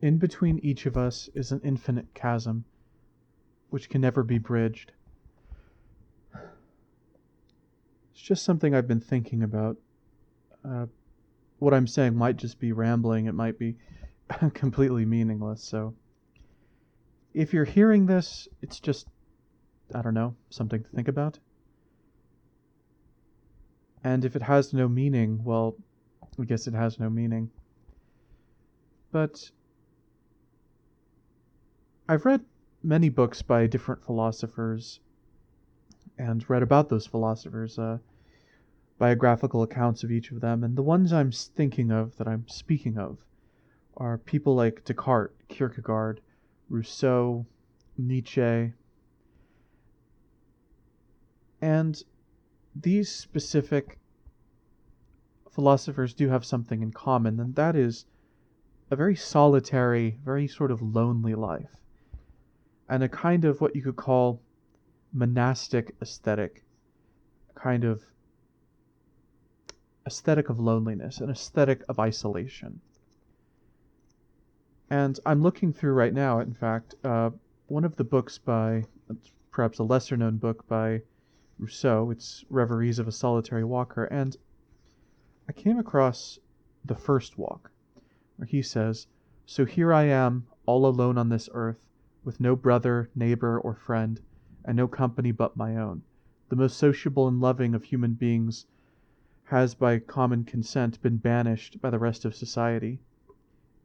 In between each of us is an infinite chasm which can never be bridged. It's just something I've been thinking about. Uh, what I'm saying might just be rambling, it might be completely meaningless, so if you're hearing this, it's just, I don't know, something to think about. And if it has no meaning, well, I guess it has no meaning. But I've read many books by different philosophers and read about those philosophers, biographical accounts of each of them, and the ones I'm thinking of, that I'm speaking of, are people like Descartes, Kierkegaard, Rousseau, Nietzsche, and these specific philosophers do have something in common, and that is a very solitary, very sort of lonely life, and a kind of what you could call monastic aesthetic, kind of aesthetic of loneliness, an aesthetic of isolation. And I'm looking through right now, in fact, one of the books by, perhaps a lesser known book by Rousseau. It's Reveries of a Solitary Walker, and I came across the first walk, where he says, "So here I am, all alone on this earth, with no brother, neighbor, or friend, and no company but my own. The most sociable and loving of human beings has by common consent been banished by the rest of society.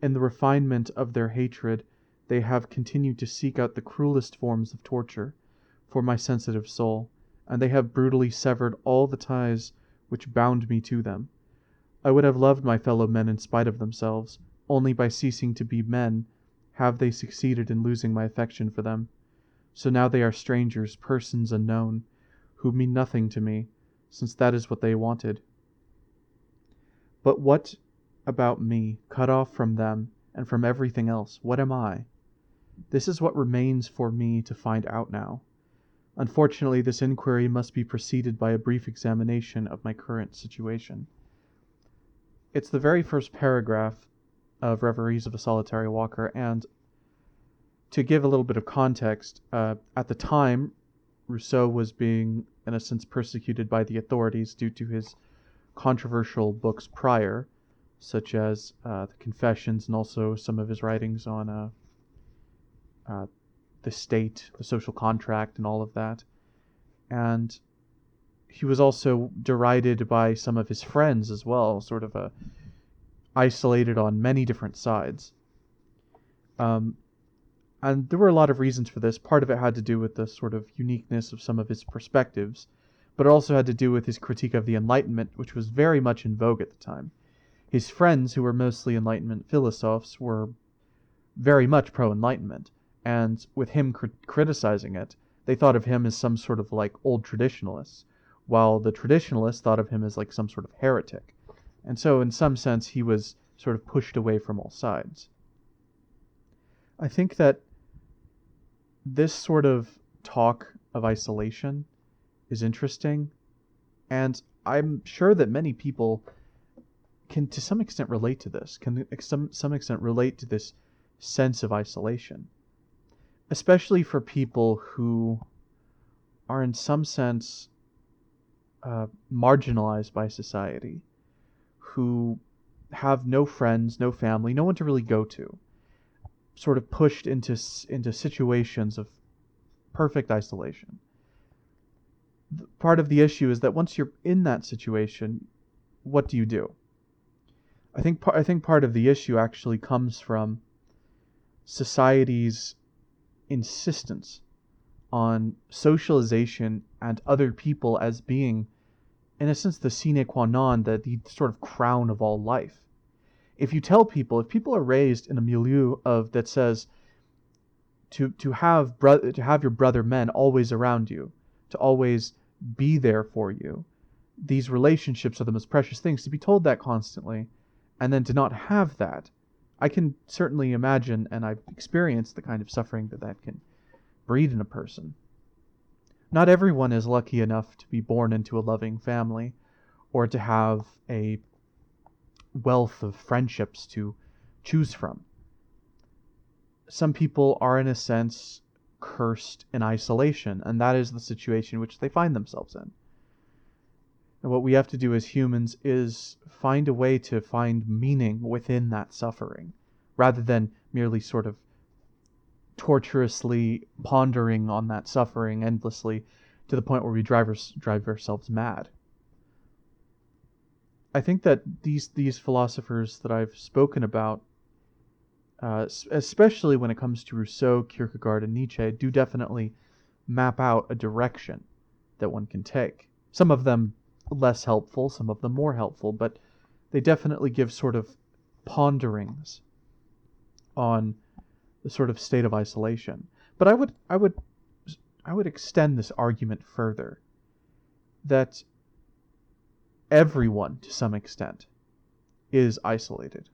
In the refinement of their hatred, they have continued to seek out the cruelest forms of torture for my sensitive soul, and they have brutally severed all the ties which bound me to them. I would have loved my fellow men in spite of themselves. Only by ceasing to be men have they succeeded in losing my affection for them. So now they are strangers, persons unknown, who mean nothing to me, since that is what they wanted. But what about me, cut off from them and from everything else? What am I? This is what remains for me to find out now. Unfortunately, this inquiry must be preceded by a brief examination of my current situation." It's the very first paragraph of Reveries of a Solitary Walker, and to give a little bit of context, at the time, Rousseau was being, in a sense, persecuted by the authorities due to his controversial books prior, such as the Confessions, and also some of his writings on the state, the social contract, and all of that. And he was also derided by some of his friends as well, sort of isolated on many different sides. And there were a lot of reasons for this. Part of it had to do with the sort of uniqueness of some of his perspectives, but it also had to do with his critique of the Enlightenment, which was very much in vogue at the time. His friends, who were mostly Enlightenment philosophers, were very much pro-Enlightenment, and with him criticizing it, they thought of him as some sort of like old traditionalist, while the traditionalists thought of him as like some sort of heretic. And so in some sense he was sort of pushed away from all sides. I think that this sort of talk of isolation is interesting, and I'm sure that many people can to some extent relate to this, can some extent relate to this sense of isolation, especially for people who are in some sense marginalized by society, who have no friends, no family, no one to really go to, sort of pushed into situations of perfect isolation. Part of the issue is that once you're in that situation, what do you do? I think part of the issue actually comes from society's insistence on socialization and other people as being, in a sense, the sine qua non, the sort of crown of all life. If people are raised in a milieu of that says to have your brother men always around you, to always be there for you, these relationships are the most precious things. To be told that constantly, and then to not have that, I can certainly imagine, and I've experienced the kind of suffering that can breed in a person. Not everyone is lucky enough to be born into a loving family, or to have a wealth of friendships to choose from. some people are, in a sense, cursed in isolation, and that is the situation which they find themselves in. And what we have to do as humans is find a way to find meaning within that suffering, rather than merely sort of torturously pondering on that suffering endlessly to the point where we drive ourselves mad. I think that these philosophers that I've spoken about, especially when it comes to Rousseau, Kierkegaard, and Nietzsche, do definitely map out a direction that one can take. Some of them less helpful, some of them more helpful, but they definitely give sort of ponderings on the sort of state of isolation. But I would extend this argument further, that everyone, to some extent, is isolated.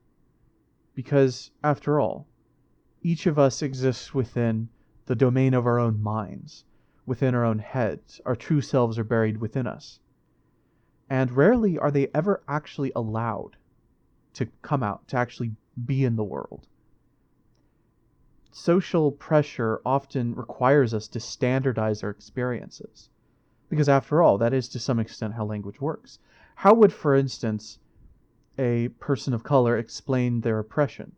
Because, after all, each of us exists within the domain of our own minds, within our own heads. Our true selves are buried within us. And rarely are they ever actually allowed to come out, to actually be in the world. Social pressure often requires us to standardize our experiences. Because after all, that is to some extent how language works. How would, for instance, a person of color explain their oppression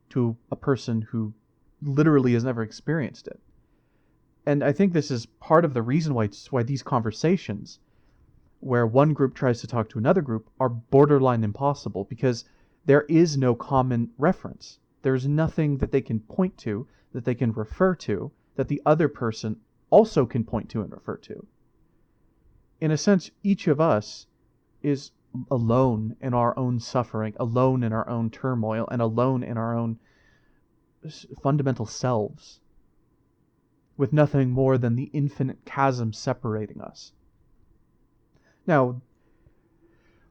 to a person who literally has never experienced it? And I think this is part of the reason why these conversations, where one group tries to talk to another group, are borderline impossible, because there is no common reference. There's nothing that they can point to, that they can refer to, that the other person also can point to and refer to. In a sense, each of us is alone in our own suffering, alone in our own turmoil, and alone in our own fundamental selves, with nothing more than the infinite chasm separating us. Now,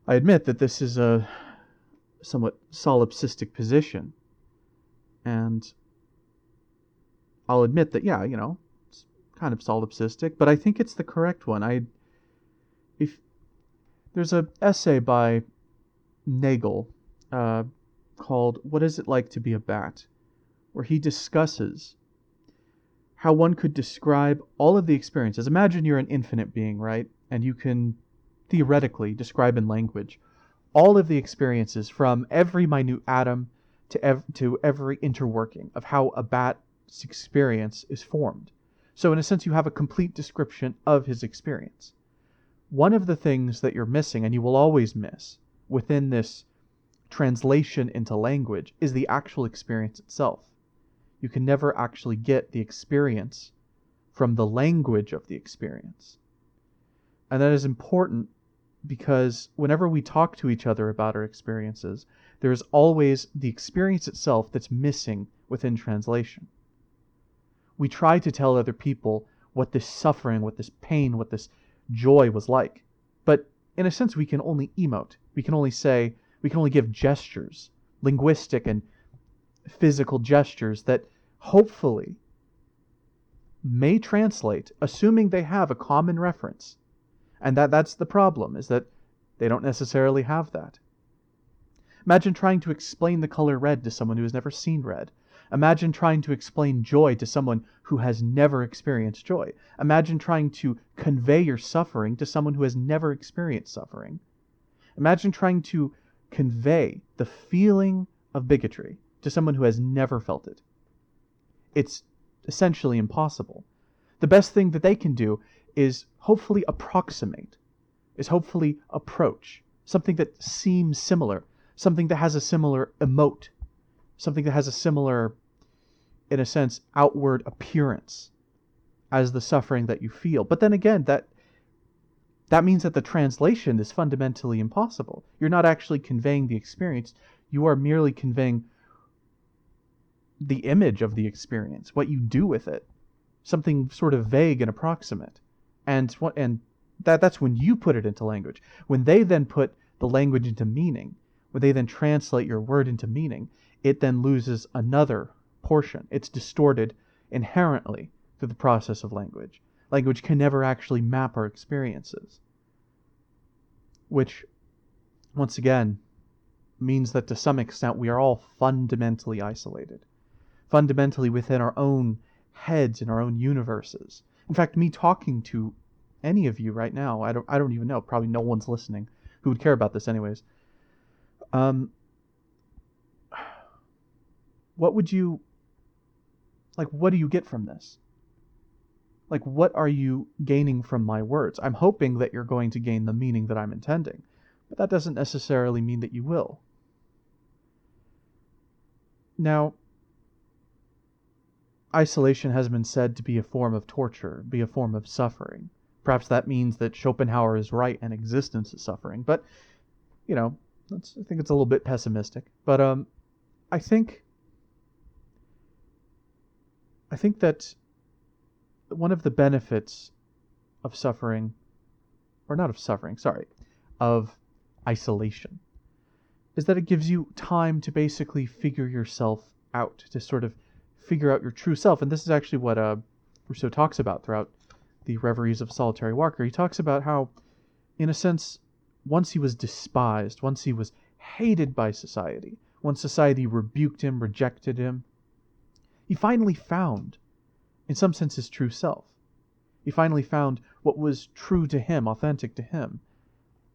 I admit that this is a somewhat solipsistic position, and I'll admit that, yeah, it's kind of solipsistic, but I think it's the correct one. If there's an essay by Nagel called "What Is It Like to Be a Bat?", where he discusses how one could describe all of the experiences. Imagine you're an infinite being, right? And you can theoretically describe in language all of the experiences, from every minute atom to every interworking of how a bat's experience is formed. So in a sense, you have a complete description of his experience. One of the things that you're missing, and you will always miss, within this translation into language, is the actual experience itself. You can never actually get the experience from the language of the experience. And that is important, because whenever we talk to each other about our experiences, there is always the experience itself that's missing within translation. We try to tell other people what this suffering, what this pain, what this joy was like. But in a sense, we can only emote. We can only give gestures, linguistic and physical gestures that hopefully may translate, assuming they have a common reference. And that's the problem, is that they don't necessarily have that. Imagine trying to explain the color red to someone who has never seen red. Imagine trying to explain joy to someone who has never experienced joy. Imagine trying to convey your suffering to someone who has never experienced suffering. Imagine trying to convey the feeling of bigotry to someone who has never felt it. It's essentially impossible. The best thing that they can do is hopefully approximate, is hopefully approach something that seems similar, something that has a similar emote, something that has a similar, in a sense, outward appearance as the suffering that you feel. But then again, that means that the translation is fundamentally impossible. You're not actually conveying the experience. You are merely conveying the image of the experience, what you do with it, something sort of vague and approximate. And that's when you put it into language. When they then put the language into meaning, when they then translate your word into meaning, it then loses another portion. It's distorted inherently through the process of language. Language can never actually map our experiences, which, once again, means that to some extent we are all fundamentally isolated. fundamentally within our own heads and our own universes. In fact, me talking to any of you right now, I don't even know, probably no one's listening who would care about this anyways. Um, what would you, like, what do you get from this? Like, what are you gaining from my words? I'm hoping that you're going to gain the meaning that I'm intending, but that doesn't necessarily mean that you will. Now, isolation has been said to be a form of torture, be a form of suffering. Perhaps that means that Schopenhauer is right and existence is suffering, but, I think it's a little bit pessimistic. But I think that one of the benefits of suffering, or not of suffering, sorry, of isolation, is that it gives you time to basically figure yourself out, to sort of figure out your true self. And this is actually what Rousseau talks about throughout the Reveries of a Solitary Walker. He talks about how, in a sense, once he was despised, once he was hated by society, once society rebuked him, rejected him, he finally found, in some sense, his true self. He finally found what was true to him, authentic to him.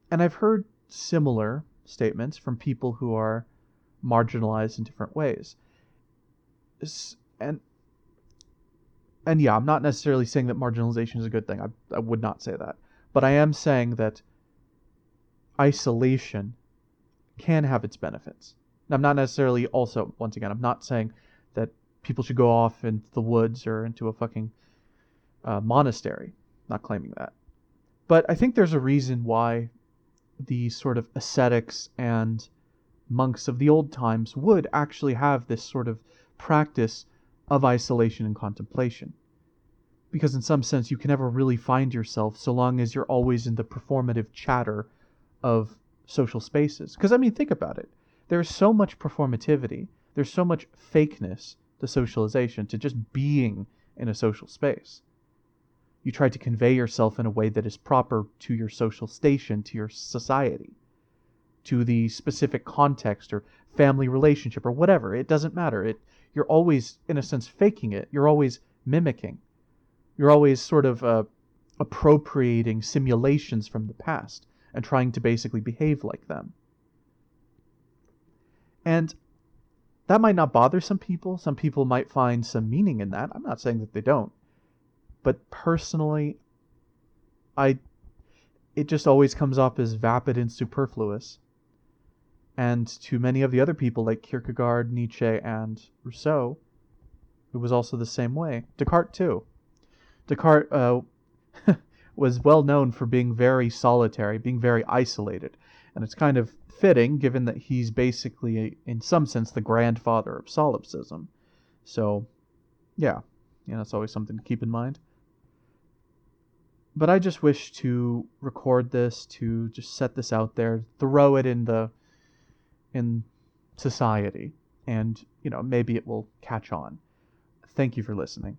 And I've heard similar statements from people who are marginalized in different ways. And yeah, I'm not necessarily saying that marginalization is a good thing. I would not say that. But I am saying that isolation can have its benefits. And I'm not necessarily also, once again, I'm not saying that people should go off into the woods or into a fucking monastery. Not claiming that. But I think there's a reason why the sort of ascetics and monks of the old times would actually have this sort of practice of isolation and contemplation. Because in some sense, you can never really find yourself so long as you're always in the performative chatter of social spaces. Because, I mean, think about it. There's so much performativity. There's so much fakeness to socialization, to just being in a social space. You try to convey yourself in a way that is proper to your social station, to your society, to the specific context or family relationship or whatever. It doesn't matter. You're always, in a sense, faking it. You're always mimicking. You're always sort of appropriating simulations from the past and trying to basically behave like them. And that might not bother some people. Some people might find some meaning in that. I'm not saying that they don't. But personally, it just always comes off as vapid and superfluous. And to many of the other people like Kierkegaard, Nietzsche, and Rousseau, it was also the same way. Descartes too. Descartes was well known for being very solitary, being very isolated. And it's kind of fitting, given that he's basically, in some sense, the grandfather of solipsism. So, yeah, it's always something to keep in mind. But I just wish to record this, to just set this out there, throw it in society, and maybe it will catch on. Thank you for listening.